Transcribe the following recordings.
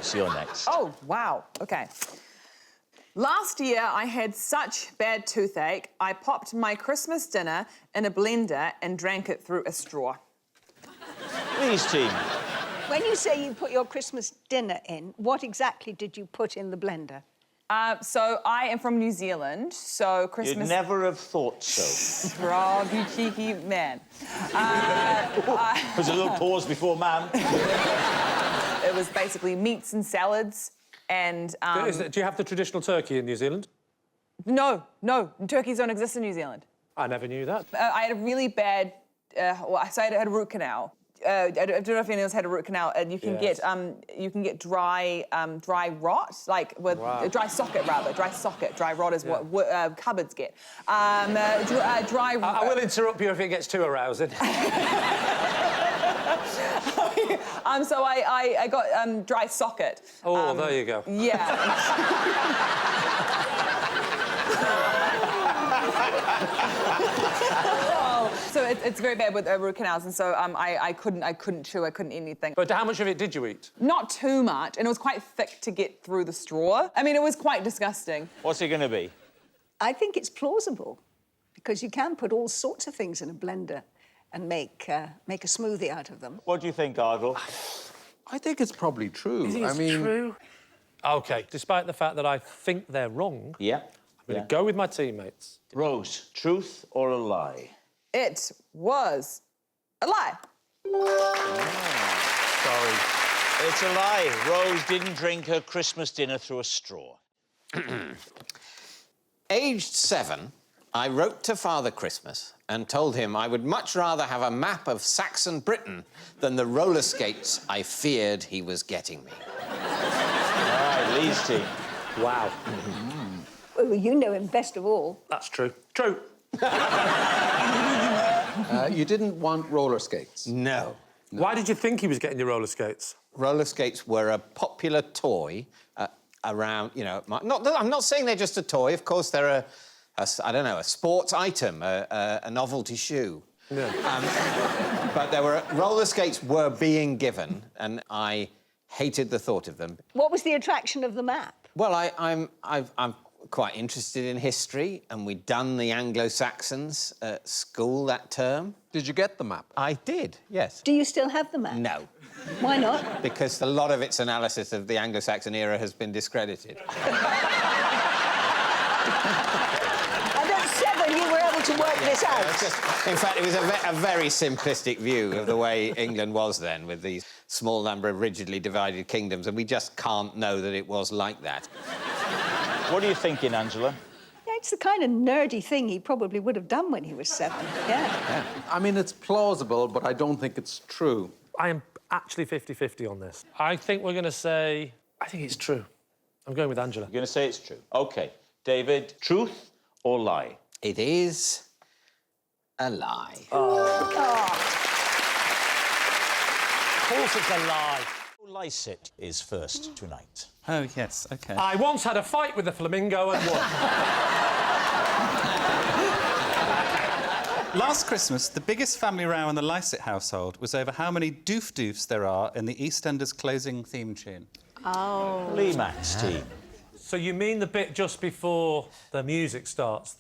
So you're next. Oh, wow. OK. Last year, I had such bad toothache, I popped my Christmas dinner in a blender and drank it through a straw. Please, team. When you say you put your Christmas dinner in, what exactly did you put in the blender? So I am from New Zealand, so Christmas... You'd never have thought so. Rob, you cheeky man. There's a little pause before ma'am. It was basically meats and salads and... Do you have the traditional turkey in New Zealand? No. Turkeys don't exist in New Zealand. I never knew that. I had a really bad... so I had a root canal. I don't know if anyone else had a root canal, and you can get dry rot, like with dry socket rather. Dry rot is what cupboards get. Dry. I will interrupt you if it gets too arousing. So I got dry socket. Oh, there you go. Yeah. So it's very bad with root canals, and so I couldn't chew, I couldn't eat anything. But how much of it did you eat? Not too much, and it was quite thick to get through the straw. I mean, it was quite disgusting. What's it going to be? I think it's plausible, because you can put all sorts of things in a blender and make a smoothie out of them. What do you think, Ardle? I think it's probably true. You think it's true? OK, despite the fact that I think they're wrong... Yeah. I'm going to go with my teammates. Rose, truth or a lie? It was a lie. Sorry. It's a lie. Rose didn't drink her Christmas dinner through a straw. Aged 7, I wrote to Father Christmas and told him I would much rather have a map of Saxon Britain than the roller skates I feared he was getting me. All right, Lee's team. Wow. Well, you know him best of all. That's true. True. You didn't want roller skates? No. Why did you think he was getting your roller skates? Roller skates were a popular toy around, you know... I'm not saying they're just a toy. Of course, they're I don't know, a sports item, a novelty shoe. Yeah. But roller skates were being given, and I hated the thought of them. What was the attraction of the map? Well, I'm quite interested in history, and we'd done the Anglo-Saxons at school that term. Did you get the map? I did, yes. Do you still have the map? No. Why not? Because a lot of its analysis of the Anglo-Saxon era has been discredited. And at 7, you were able to work this out? In fact, it was a very simplistic view of the way England was then, with these small number of rigidly divided kingdoms, and we just can't know that it was like that. What are you thinking, Angela? Yeah, it's the kind of nerdy thing he probably would have done when he was 7, yeah. I mean, it's plausible, but I don't think it's true. I am actually 50-50 on this. I think we're going to say... I think it's true. I'm going with Angela. You're going to say it's true. OK. David, truth or lie? It is a lie. Of course it's a lie. Lycett is first tonight. Oh, yes, OK. I once had a fight with a flamingo and won. Last Christmas, the biggest family row in the Lycett household was over how many doof-doofs there are in the EastEnders closing theme tune. Oh. Lee Mack's team. So you mean the bit just before the music starts,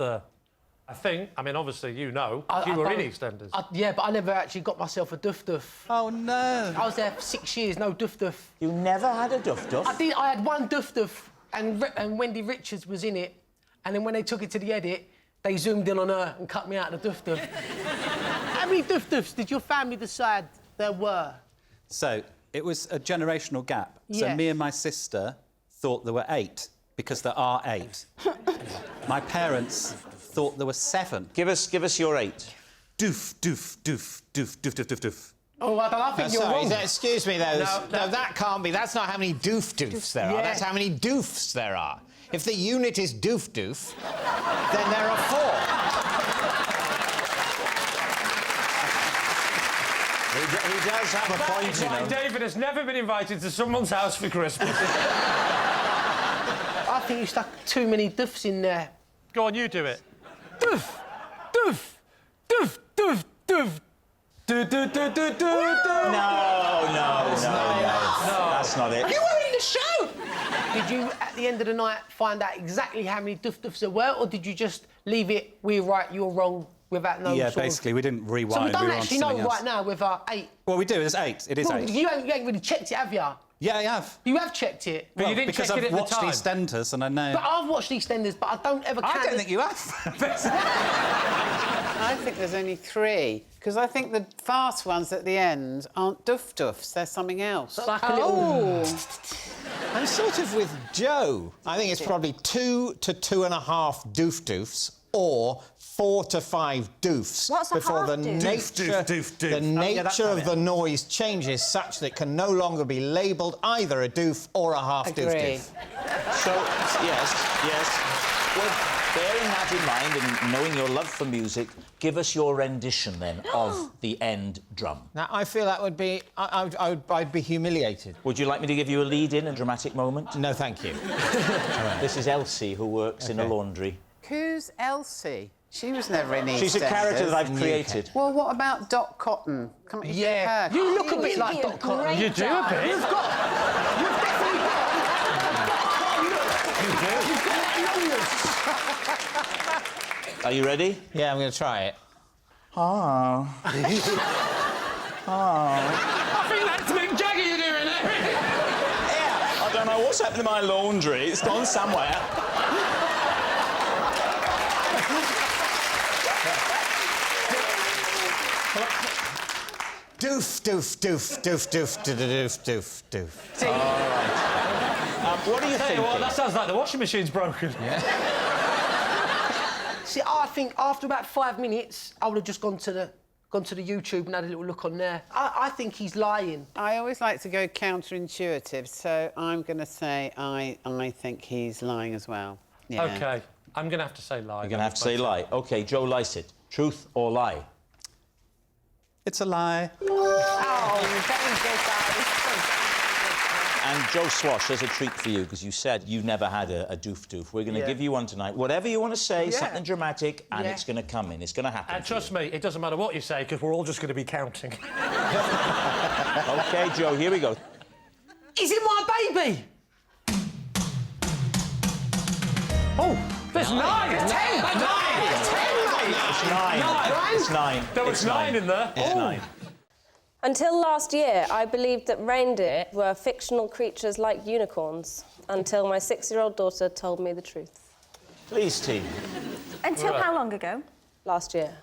I think, I mean, obviously, you know, you were in EastEnders. Yeah, but I never actually got myself a duff-duff. Oh, no. I was there for 6 years, no duff-duff. You never had a duff-duff? I had one duff-duff, and Wendy Richards was in it, and then when they took it to the edit, they zoomed in on her and cut me out of the duff-duff. How many duff-duffs did your family decide there were? So, it was a generational gap. So me and my sister thought there were 8, because there are 8. My parents thought there were 7. Give us your 8. Doof, doof, doof, doof, doof, doof, doof, doof. Oh, I think you're wrong. Excuse me, though. No, that can't be. That's not how many doof-doofs there are. That's how many doofs there are. If the unit is doof-doof, then there are 4. He does have a point, you know. David has never been invited to someone's house for Christmas. I think you stuck too many duffs in there. Go on, you do it. Duff, duff, duff, duff, duff. No. That's not it. You were in the show! Did you, at the end of the night, find out exactly how many duff-duffs there were, or did you just leave it, we're right, you're wrong, without no Yeah, sort basically, we didn't rewind. So we don't were on actually know something else. right now whether 8... Well, we do. It's 8. It is 8. You ain't really checked it, have you? Yeah, I have. You have checked it? But you didn't because check it I've at watched the time. EastEnders and I know. But I've watched EastEnders, but I don't ever count I don't it. think you have. I think there's only 3, because I think the fast ones at the end aren't duff-duffs, they're something else. Like a little... I'm sort of with Joe. I think it's probably 2 to 2.5 doof-doofs or 4 to 5 doofs What's a before half the doof? nature, the nature of the noise changes such that it can no longer be labelled either a doof or a half Agree. doof-doof. So, yes. Well, bearing that in mind and knowing your love for music, give us your rendition, then, of the end drum. Now, I feel that would be... I'd be humiliated. Would you like me to give you a lead-in, a dramatic moment? No, thank you. This is Elsie, who works in a laundry. Who's Elsie? She was never in EastEnders. She's a character that I've created. Well, what about Dot Cotton? Can't you get her? You look a bit like Dot Cotton. You do a bit. You've definitely got... Are you ready? Yeah, I'm going to try it. I think that's Mick Jagger you're doing it. Yeah. I don't know what's happened to my laundry. It's gone somewhere. Doof, doof, doof, doof, doof, doof, doof, doof. All right. What are you Tell you thinking? what, that sounds like the washing machine's broken. See, I think after about 5 minutes, I would have just gone to the YouTube and had a little look on there. I think he's lying. I always like to go counterintuitive, so I'm going to say I think he's lying as well. Yeah. OK, I'm going to have to say lie. You're going to have to say lie. OK, Joe Lycett, truth or lie? It's a lie. Oh, very good, guys. And Joe Swash, there's a treat for you, because you said you never had a doof-doof. We're going to give you one tonight. Whatever you want to say, something dramatic, and it's going to come in. It's going to happen. And trust me, it doesn't matter what you say, because we're all just going to be counting. OK, Joe, here we go. Is it my baby? Oh, there's 9! 10! 9! It's 10, mate! It's 9. It's 9. There was 9 in there. It's 9. Until last year, I believed that reindeer were fictional creatures like unicorns, until my 6-year-old daughter told me the truth. Please, team. Until how long ago? Last year.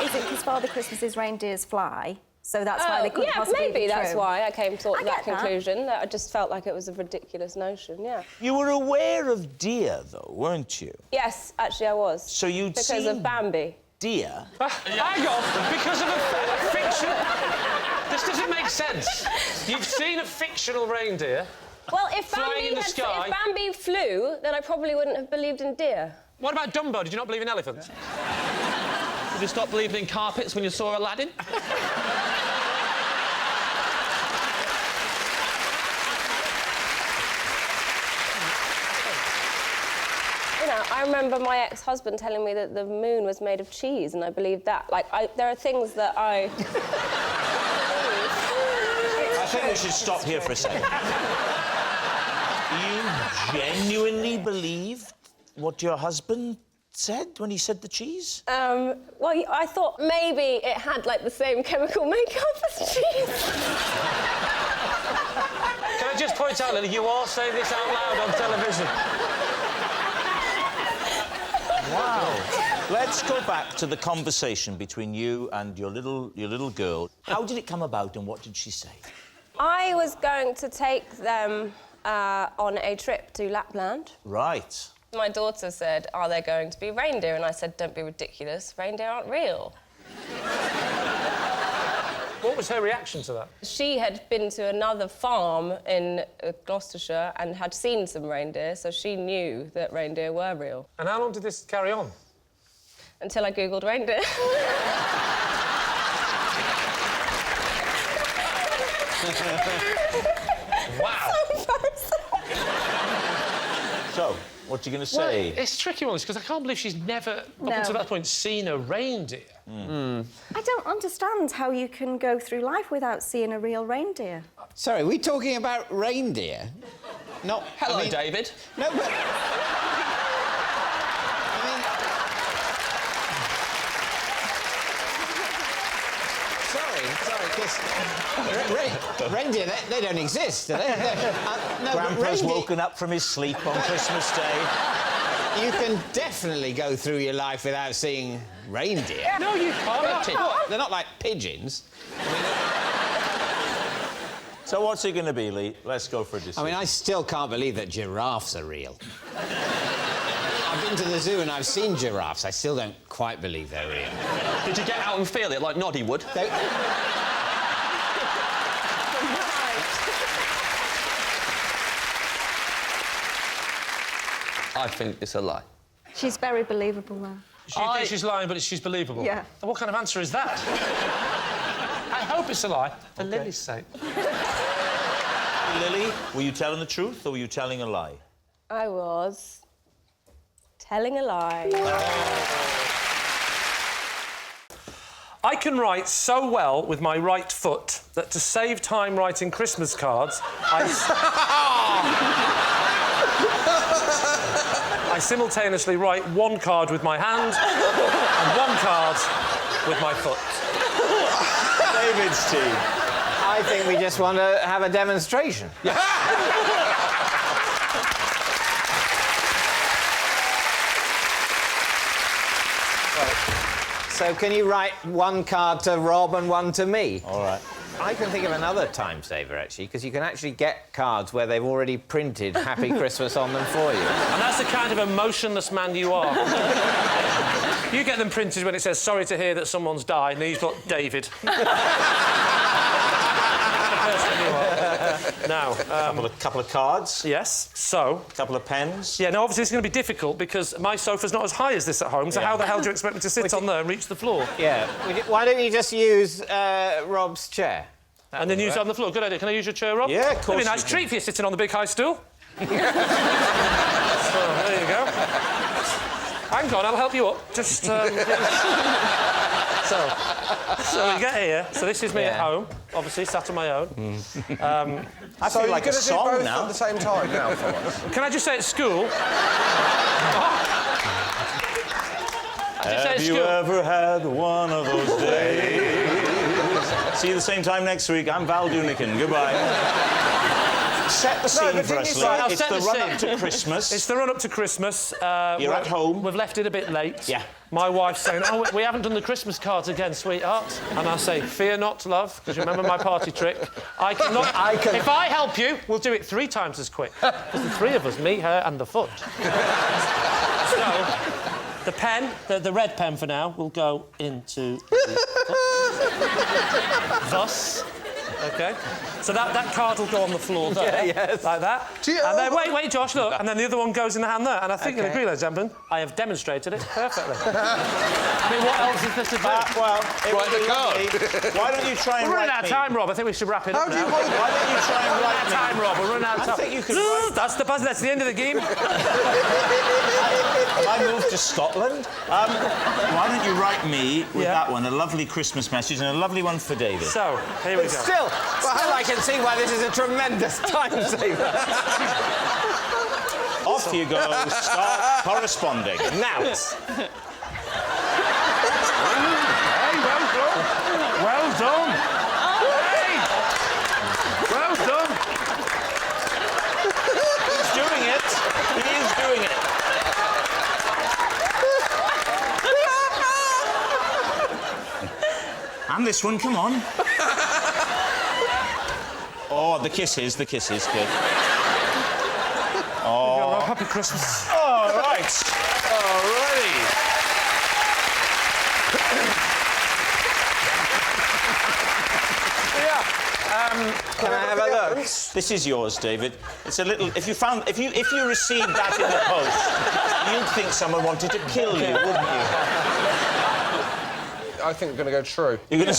Is it because Father Christmas's reindeers fly? So that's why they couldn't possibly maybe be that's true? why I came to I that get that. conclusion. That I just felt like it was a ridiculous notion, yeah. You were aware of deer, though, weren't you? Yes, actually I was. So you'd Because seen of Bambi. deer? Hang on, because of a fiction... This doesn't make sense. You've seen a fictional reindeer. Well, if Flying in the sky. if Bambi flew, then I probably wouldn't have believed in deer. What about Dumbo? Did you not believe in elephants? Did you stop believing in carpets when you saw Aladdin? You know, I remember my ex-husband telling me that the moon was made of cheese, and I believed that. Like, there are things that I... I think we should stop here for a second. You genuinely believed what your husband said when he said the cheese? Well, I thought maybe it had, like, the same chemical makeup as cheese. Can I just point out, Lily, you are saying this out loud on television. Wow. Let's go back to the conversation between you and your little girl. How did it come about, and what did she say? I was going to take them on a trip to Lapland. Right. My daughter said, "Are there going to be reindeer?" And I said, "Don't be ridiculous. Reindeer aren't real." What was her reaction to that? She had been to another farm in Gloucestershire and had seen some reindeer, so she knew that reindeer were real. And how long did this carry on? Until I googled reindeer. Wow. So, what are you going to say? Well, it's tricky ones, because I can't believe she's never, up until that point, seen a reindeer. I I don't understand how you can go through life without seeing a real reindeer. Sorry, are we talking about reindeer? Not... Hello, David. No, but... Sorry, because reindeer, they don't exist, do they? No, Grandpa's woken up from his sleep on Christmas Day. You can definitely go through your life without seeing reindeer. No, you can't. They're not like pigeons. So what's it going to be, Lee? Let's go for a decision. I mean, I still can't believe that giraffes are real. I've been to the zoo and I've seen giraffes. I still don't quite believe they're real. Did you get out and feel it like Noddy would? I think it's a lie. She's very believable, though. You think she's lying, but she's believable? Yeah. And what kind of answer is that? I hope it's a lie, for Lily's sake. Lily, were you telling the truth or were you telling a lie? I was telling a lie. I can write so well with my right foot that to save time writing Christmas cards, I simultaneously write one card with my hand and one card with my foot. David's team. I think we just want to have a demonstration. So can you write one card to Rob and one to me? All right. I can think of another time saver, actually, because you can actually get cards where they've already printed Happy Christmas on them for you. And that's the kind of emotionless man you are. You get them printed when it says, sorry to hear that someone's died, and he's got David. Now, couple of cards. Yes. So. A couple of pens. Yeah. Now, obviously, it's going to be difficult because my sofa's not as high as this at home. So how the hell do you expect me to sit on there and reach the floor? Yeah. Why don't you just use Rob's chair? And then use it on the floor. Good idea. Can I use your chair, Rob? Yeah, of course. It'd be a nice treat for you sitting on the big high stool. So, there you go. Hang on, I'll help you up. Just. So we get here. So this is me at home, obviously sat on my own. I feel like a song now. At the same time now for us. Can I just say at school? Have you ever had one of those days? See you the same time next week. I'm Val Doonican. Goodbye. Set the scene for us, Lee. It's the run-up to Christmas. It's the run-up to Christmas. You're at home. We've left it a bit late. Yeah. My wife's saying, oh, we haven't done the Christmas cards again, sweetheart. And I say, fear not, love, because you remember my party trick. If I help you, we'll do it 3 times as quick. Because the 3 of us, me, her and the foot. So, the pen, the red pen for now, will go into the foot. Thus. OK? So that card will go on the floor there, like that. And then, wait, Josh, look. And then the other one goes in the hand there. And I think you'll agree, ladies and gentlemen, I have demonstrated it perfectly. I mean, what else is there to do? Well, write the card. Why don't you try and We're write running out of me? time, Rob. I think we should wrap it up now. Why don't you try and write me? Time, Rob. We're running out of time. I think you could write... That's the buzz. That's the end of the game. Have I moved to Scotland? Why don't you write me with that one, a lovely Christmas message and a lovely one for David. So, here we go. Still, I can see why this is a tremendous time saver. Off you go. Start corresponding. Now. Well done. Hey! Well done. He's doing it. He is doing it. And this one, come on. Oh, the kisses, good. Oh. Happy Christmas. All right. Alrighty. Can I have a look? This is yours, David. It's a little. If you received that in the post, you'd think someone wanted to kill you, wouldn't you? I think we're going to go true. You're going to.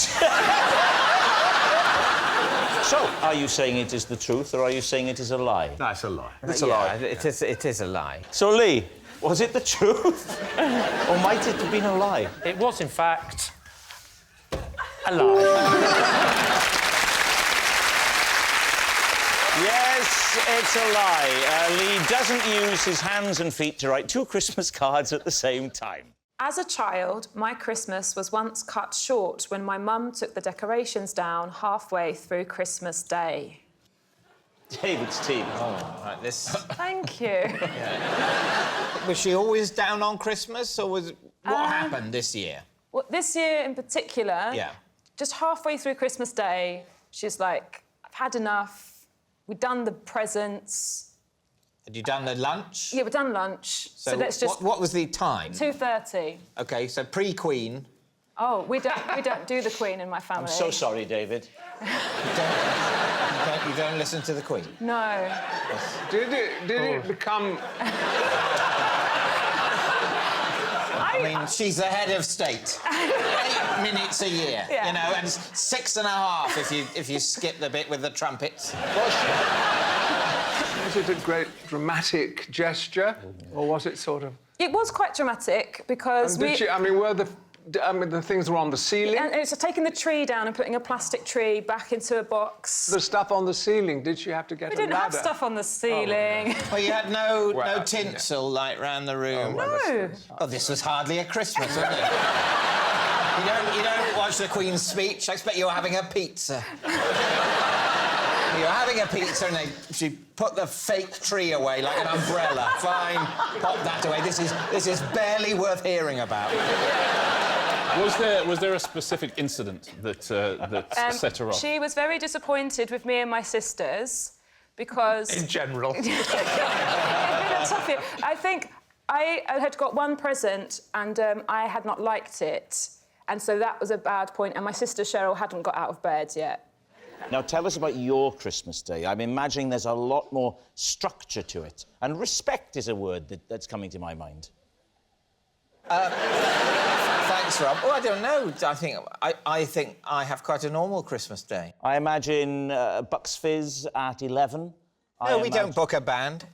So, are you saying it is the truth, or are you saying it is a lie? No, it's a lie. It's a lie. It is a lie. So, Lee, was it the truth, or might it have been a lie? It was, in fact, A lie. Yes, it's a lie. Lee doesn't use his hands and feet to write 2 Christmas cards at the same time. As a child, my Christmas was once cut short when my mum took the decorations down halfway through Christmas Day. David's team. Oh, right, this... Thank you. Was she always down on Christmas, or was... What happened this year? Well, this year in particular, Yeah. just halfway through Christmas Day, she's like, I've had enough. We've done the presents. Had you done the lunch? Yeah, we've done lunch. So let's just... What was the time? 2:30. OK, so pre-Queen. Oh, we don't do the Queen in my family. I'm so sorry, David. You don't listen to the Queen? No. Did it become... I mean, she's the head of state. 8 minutes a year, Yeah. you know, and 6.5 if you skip the bit with the trumpets. Was it a great dramatic gesture, or was it sort of... It was quite dramatic because the things were on the ceiling? And it's taking the tree down and putting a plastic tree back into a box. The stuff on the ceiling, did she have to get We a didn't have ladder? stuff on the ceiling. Well, you had no tinsel, like, round the room? No. Oh, this was hardly a Christmas, wasn't it? You don't watch the Queen's speech. I expect you were having a pizza. You're having a pizza and she put the fake tree away like an umbrella. Fine, pop that away. This is barely worth hearing about. Was there a specific incident that set her off? She was very disappointed with me and my sisters because... In general. It's been a tough year. I think I had got one present and I had not liked it. And so that was a bad point. And my sister Cheryl hadn't got out of bed yet. Now, tell us about your Christmas Day. I'm imagining there's a lot more structure to it. And respect is a word that's coming to my mind. Thanks, Rob. Oh, I don't know. I think I have quite a normal Christmas Day. I imagine Bucks Fizz at 11. No, we don't book a band.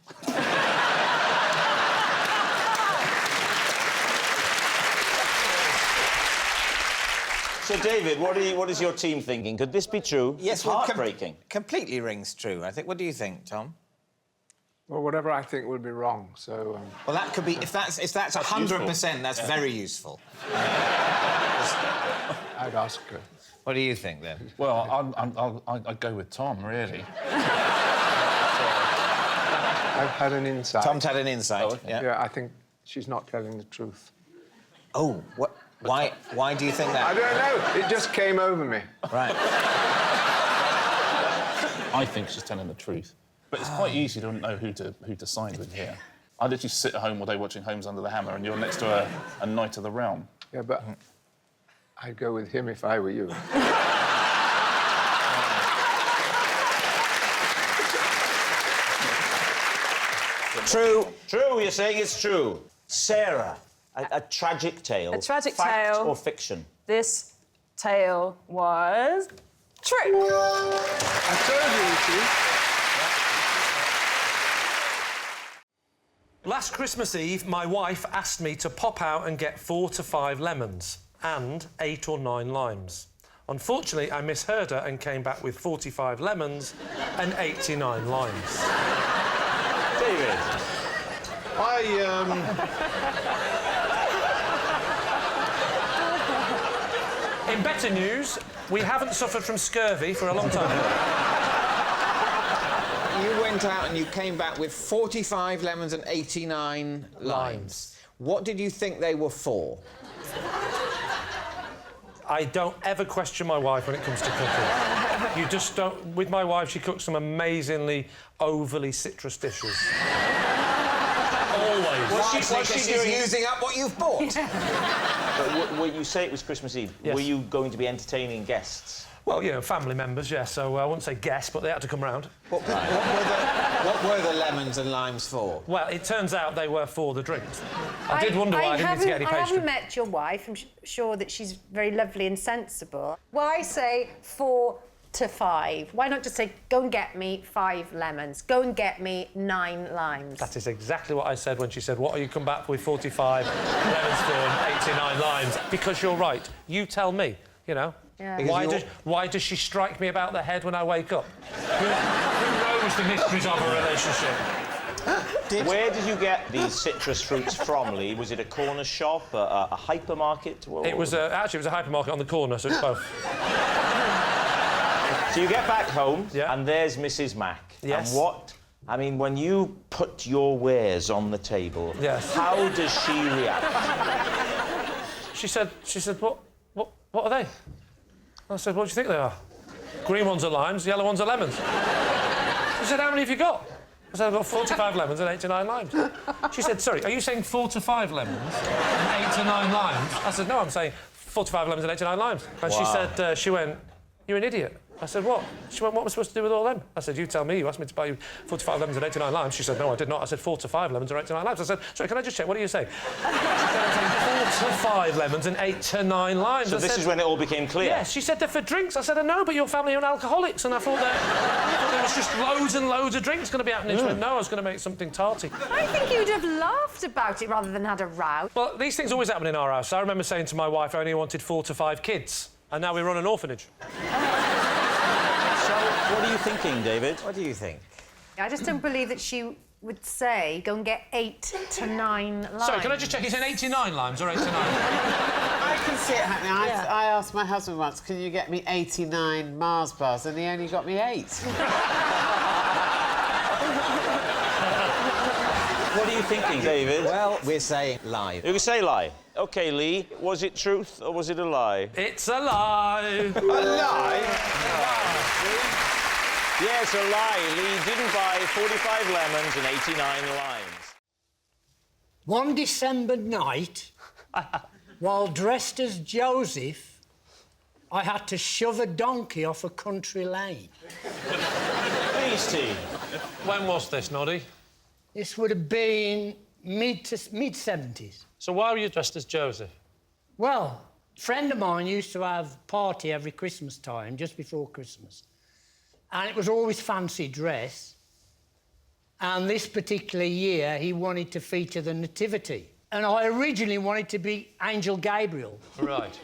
So, David, what is your team thinking? Could this be true? Yes, it's heartbreaking. Completely rings true. I think. What do you think, Tom? Well, whatever I think would be wrong, so... Well, that could be... If that's 100%, that's very useful. I'd ask her. What do you think, then? Well, I'd go with Tom, really. I've had an insight. Tom's had an insight. Oh, okay. Yeah, I think she's not telling the truth. Oh, what? Why do you think that? I don't know. It just came over me. Right. I think she's telling the truth. But it's quite easy to know who to side with here. I literally sit at home all day watching Homes Under the Hammer and you're next to a Knight of the Realm. Yeah, but I'd go with him if I were you. True. True, you're saying it's true. Sarah, a tragic tale. A tragic Fact tale. or fiction? This tale was true. I told you, Last Christmas Eve, my wife asked me to pop out and get 4 to 5 lemons and 8 or 9 limes. Unfortunately, I misheard her and came back with 45 lemons and 89 limes. David. In better news, we haven't suffered from scurvy for a long time. You went out and you came back with 45 lemons and 89 limes. What did you think they were for? I don't ever question my wife when it comes to cooking. You just don't... With my wife, she cooks some amazingly overly citrus dishes. Always. Was she doing using up what you've bought? Well, you say it was Christmas Eve. Yes. Were you going to be entertaining guests? Well, you know, family members, yes, so I wouldn't say guests, but they had to come round. What were the lemons and limes for? Well, it turns out they were for the drinks. I did wonder why I didn't get to get any I pastry. haven't met your wife. I'm sure that she's very lovely and sensible. Well, I say 4 to 5. Why not just say, go and get me 5 lemons, go and get me 9 limes? That is exactly what I said when she said, what are you come back with 45 lemons for and 89 limes? Because you're right. You tell me, you know, Yeah. Why does she strike me about the head when I wake up? Who knows the mysteries of a relationship? Where did you get these citrus fruits from, Lee? Was it a corner shop, a hypermarket? It was actually it was a hypermarket on the corner, so it's both. So you get back home, and there's Mrs. Mac. Yes. And what? I mean, when you put your wares on the table, how does she react? She said, what are they? I said, what do you think they are? Green ones are limes, yellow ones are lemons. She said, how many have you got? I said, I've got 45 lemons and 8 to 9 limes. She said, sorry, are you saying 4 to 5 lemons and 8 to 9 limes? I said, no, I'm saying 45 lemons and 8 to 9 limes. And she said, she went, you're an idiot. I said, what? She went, what am I supposed to do with all them? I said, you tell me. You asked me to buy you 45 lemons and 8 to 9 limes. She said, no, I did not. I said, 4 to 5 lemons and 8 to 9 limes. I said, sorry, can I just check? What are you saying? She said, I'm saying 4 to 5 lemons and 8 to 9 limes. So this is when it all became clear? Yes, she said they're for drinks. I said, I know, but your family are alcoholics. And I thought there was just loads and loads of drinks going to be happening. She went, no, I was going to make something tarty. I think you'd have laughed about it rather than had a row. Well, these things always happen in our house. I remember saying to my wife I only wanted 4 to 5 kids. And now we run an orphanage. So, what are you thinking, David? What do you think? I just don't believe that she would say, go and get 8 to 9 limes. Sorry, can I just check? He's in 89 limes or 8 to 9? I can see it happening. I asked my husband once, can you get me 89 Mars bars? And he only got me 8. What are you thinking, David? Well, we're saying lie. You can say lie. OK, Lee, was it truth or was it a lie? It's a lie. A lie? Yes, a lie. Lee didn't buy 45 lemons and 89 limes. One December night, while dressed as Joseph, I had to shove a donkey off a country lane. Please, T. When was this, Noddy? This would have been mid-70s. So why were you dressed as Joseph? Well, a friend of mine used to have a party every Christmas time, just before Christmas. And it was always fancy dress. And this particular year, he wanted to feature the Nativity. And I originally wanted to be Angel Gabriel. Right.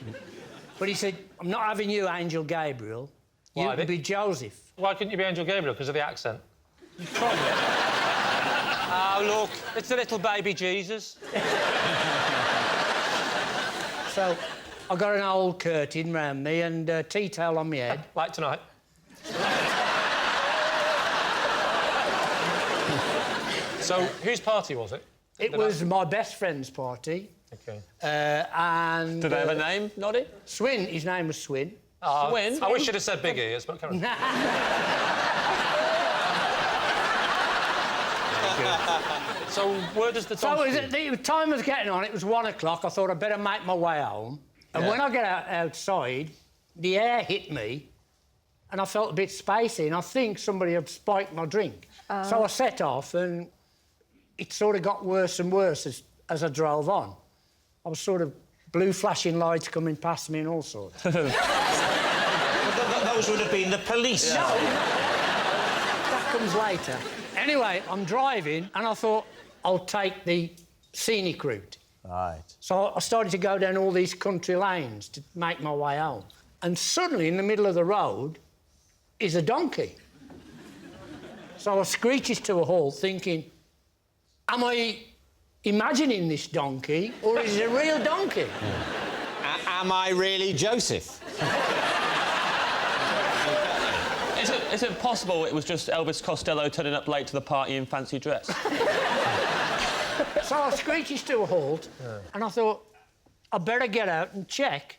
But he said, I'm not having you, Angel Gabriel. You can be Joseph. Why couldn't you be Angel Gabriel? Because of the accent? You tried it. Oh, look, it's the little baby Jesus. So, I got an old curtain round me and a tea towel on my head. Like tonight. So, whose party was it? It was my best friend's party. OK. And... Did they have a name, Noddy? Swin. His name was Swin. Swin? I wish you'd have said Big Ears, but come on. So, where does the donkey... So, the time was getting on. It was 1 o'clock. I thought I'd better make my way home. And when I get outside, the air hit me, and I felt a bit spacey, and I think somebody had spiked my drink. So I set off, and it sort of got worse and worse as I drove on. I was sort of blue flashing lights coming past me and all sorts. Those would have been the police. No. That comes later. Anyway, I'm driving, and I thought, I'll take the scenic route. Right. So I started to go down all these country lanes to make my way home. And suddenly, in the middle of the road, is a donkey. So I screeches to a halt, thinking, am I imagining this donkey, or is it a real donkey? Am I really Joseph? Is it possible it was just Elvis Costello turning up late to the party in fancy dress? So I screeches to a halt, and I thought, I'd better get out and check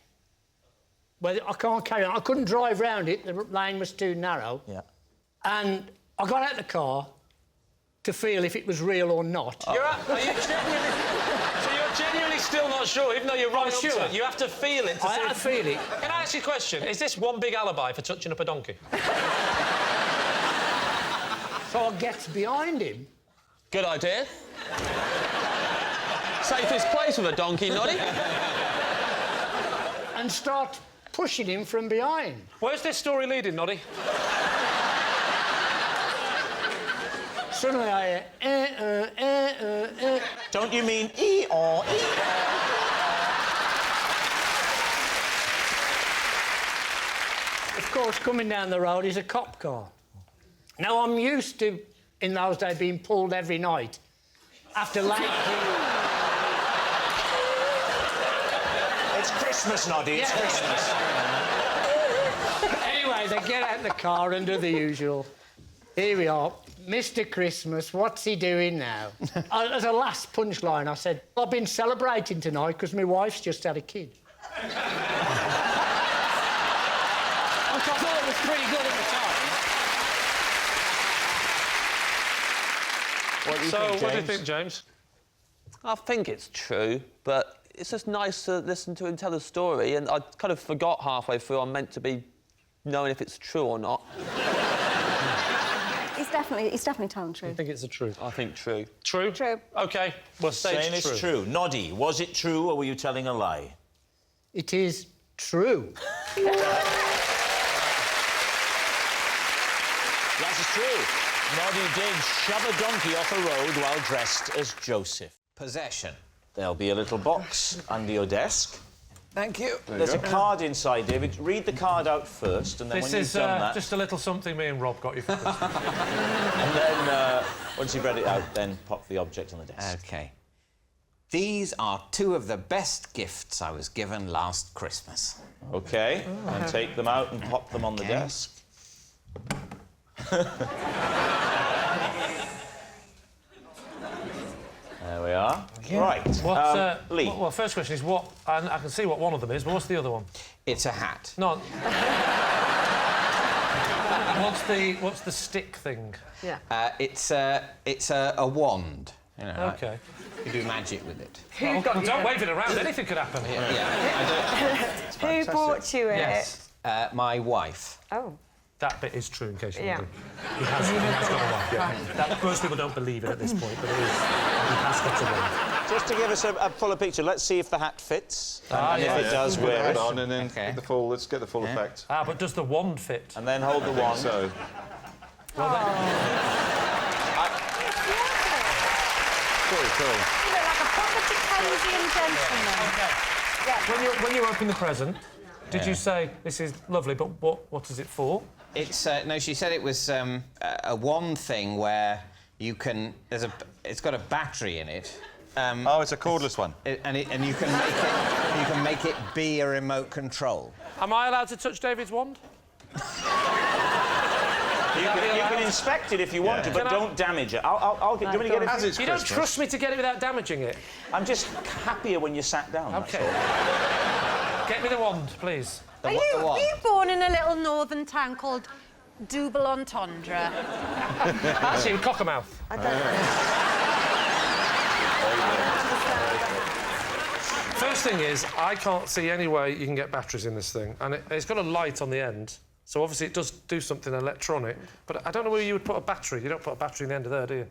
whether I can't carry on. I couldn't drive round it, the lane was too narrow. Yeah. And I got out of the car to feel if it was real or not. Are you genuinely... So you're genuinely still not sure, even though you're right up to it? You have to feel it to see... I had to feel it. Can I ask you a question? Is this one big alibi for touching up a donkey? So I get behind him. Good idea. Safest place with a donkey, Noddy. And start pushing him from behind. Where's this story leading, Noddy? Suddenly I hear, Don't you mean E or E? course, coming down the road is a cop car. Now, I'm used to, in those days, being pulled every night after late... It's Christmas, Noddy, it's Christmas. Anyway, they get out the car and do the usual. Here we are. Mr. Christmas, what's he doing now? As a last punchline, I said, I've been celebrating tonight because my wife's just had a kid. Which I thought was pretty good at the time. What do you think, James? I think it's true, but it's just nice to listen to him tell a story, and I kind of forgot halfway through I'm meant to be knowing if it's true or not. He's definitely telling the truth. I think it's the truth. I think true. True? True. OK, we'll say Saying it's it's true. Noddy, was it true or were you telling a lie? It is true. Yes, it's true. Noddy did shove a donkey off a road while dressed as Joseph. Possession. There'll be a little box under your desk. Thank you. There's a card inside, David. Read the card out first, and then This when you've is done that... just a little something me and Rob got you for Christmas. And then, once you've read it out, then pop the object on the desk. OK. These are two of the best gifts I was given last Christmas. OK, and take them out and pop them on the desk. There we are. Yeah. Right. Lee. Well, first question is what... And I can see what one of them is, but what's the other one? It's a hat. No. What's the stick thing? Yeah. It's a wand. You know, OK. You do magic with it. Well, don't wave it around. Anything could happen. Who bought you it? Yes. My wife. Oh. That bit is true, in case you Yeah. wonder. He has got a wife. Yeah. Most people don't believe it at this point, but it is. He has got a wife. Just to give us a fuller picture, let's see if the hat fits. Ah, and yeah. if it does, Put the wear hat it. on and then get the full, let's get the full effect. Ah, but does the wand fit? And then hold the wand. So. Well, then... Cool. You look like a proper Dickensian gentleman. OK. Yeah. When you open the present, did you say, this is lovely, but what is it for? It's no. She said it was a wand thing where you can. It's got a battery in it. Oh, it's a cordless one. And you can make it. You can make it be a remote control. Am I allowed to touch David's wand? You can inspect it if you want to, but don't damage it. I'll get... Do you want me to get it? You don't trust me to get it without damaging it? I'm just happier when you're sat down. OK. Get me the wand, please. Were you born in a little northern town called Double Entendre? Actually, in Cockermouth. I don't know. First thing is, I can't see any way you can get batteries in this thing, and it's got a light on the end, so obviously it does do something electronic, but I don't know where you would put a battery. You don't put a battery in the end of there, do you?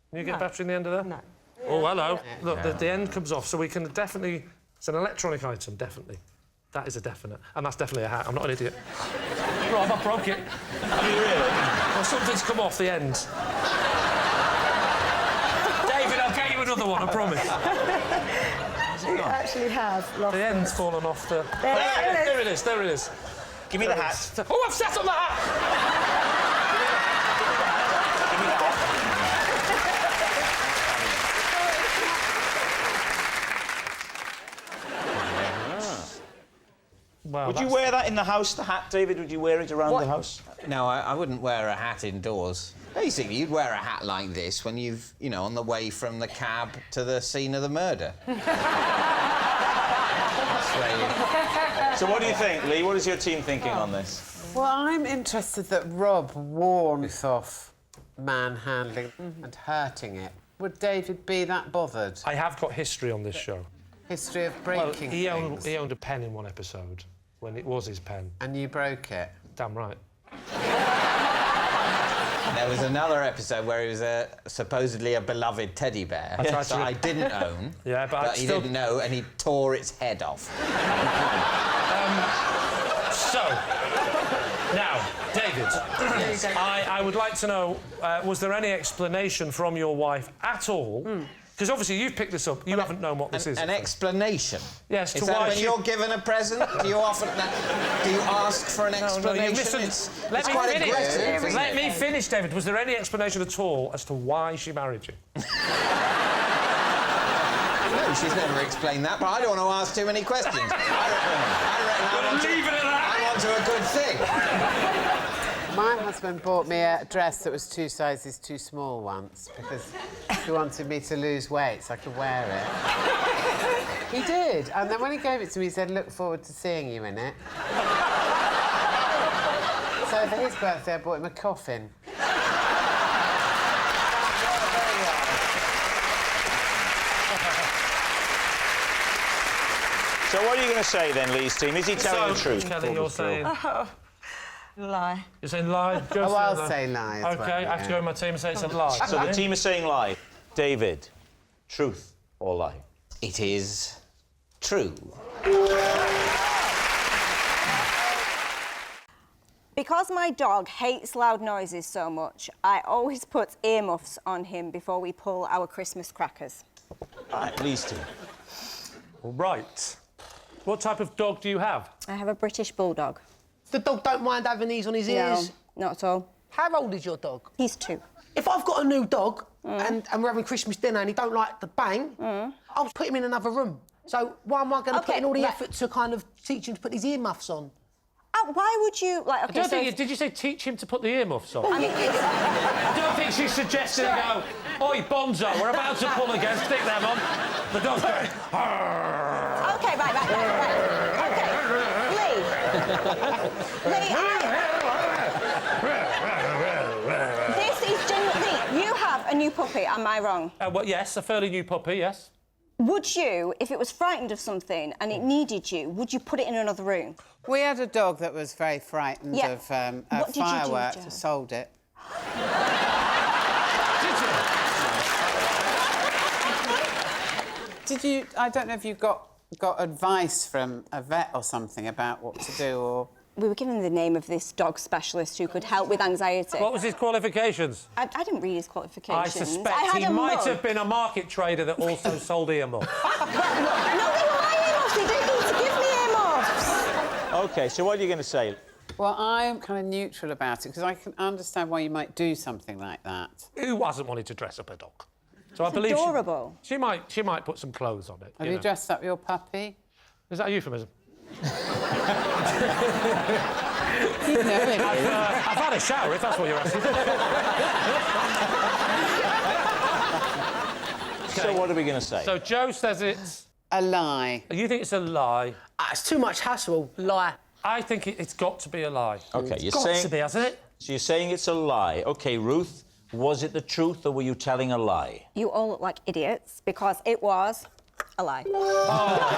Can you get a battery in the end of there? No. Oh, hello. Look, the end comes off, so we can definitely... It's an electronic item, definitely. That is a definite. And that's definitely a hat. I'm not an idiot. Rob, I broke it. Have you really? Well, something's come off the end. David, I'll get you another one, I promise. You actually have lost The end's fallen off the... There it is, there it is. Give me the hat. Oh, I've sat on the hat! Give me the hat. Well, Would you wear that in the house, the hat, David? Would you wear it around the house? No, I wouldn't wear a hat indoors. Basically, you'd wear a hat like this when on the way from the cab to the scene of the murder. So what do you think, Lee? What is your team thinking on this? Well, I'm interested that Rob warns off manhandling and hurting it. Would David be that bothered? I have got history on this show. History of breaking things? He owned a pen in one episode, when it was his pen. And you broke it? Damn right. There was another episode where he was supposedly a beloved teddy bear that I didn't own. Yeah, but he didn't know, and he tore its head off. So, now, David, I would like to know, was there any explanation from your wife at all Because obviously you've picked this up. You haven't known what this is. An explanation? Yes, is to that why when you're given a present, do you ask for an explanation? It's quite aggressive. Let me finish, David. Was there any explanation at all as to why she married you? No, she's never explained that, but I don't want to ask too many questions. I want to a good thing. My husband bought me a dress that was 2 sizes too small once because he wanted me to lose weight so I could wear it. He did, and then when he gave it to me, he said, "Look forward to seeing you in it." So for his birthday, I bought him a coffin. So what are you going to say then, Lee's team? Is he telling the truth? Kelly, you're saying... Lie. You're saying lie? I'll say lie as OK, well, I have to go with my team and say it's a lie. So the team is saying lie. David, truth or lie? It is true. Because my dog hates loud noises so much, I always put earmuffs on him before we pull our Christmas crackers. Right, Lee's team. Right. What type of dog do you have? I have a British bulldog. The dog don't mind having these on his ears? No, not at all. How old is your dog? He's 2. If I've got a new dog and we're having Christmas dinner and he don't like the bang, I'll put him in another room. So why am I going to put in all the effort to kind of teach him to put his earmuffs on? Why would you, like, OK, I don't think did you say teach him to put the earmuffs on? I mean, I don't think she suggested go, oi, Bonzo, we're about to pull again, stick them on. The dog's going, OK, right. OK, Lee. This is genuinely... You have a new puppy, am I wrong? Well, yes, a fairly new puppy, yes. Would you, if it was frightened of something and it needed you, would you put it in another room? We had a dog that was very frightened of What did you do, fireworks. Jo? Sold it. Did you? I don't know if you got advice from a vet or something about what to do, or... We were given the name of this dog specialist who could help with anxiety. What was his qualifications? I didn't read his qualifications. I suspect he might have been a market trader that also sold earmuffs. No, they were my earmuffs. They didn't need to give me earmuffs. OK, so what are you going to say? Well, I'm kind of neutral about it because I can understand why you might do something like that. Who hasn't wanted to dress up a dog? So It's I believe adorable. She might put some clothes on it. Have you dressed up your puppy? Is that a euphemism? You know it is. I've had a shower, if that's what you're asking. So what are we going to say? So Joe says it's... A lie. You think it's a lie? It's too much hassle. Lie. I think it's got to be a lie. OK, It's got to be, hasn't it? So you're saying it's a lie. OK, Ruth, was it the truth or were you telling a lie? You all look like idiots because it was a lie. Oh,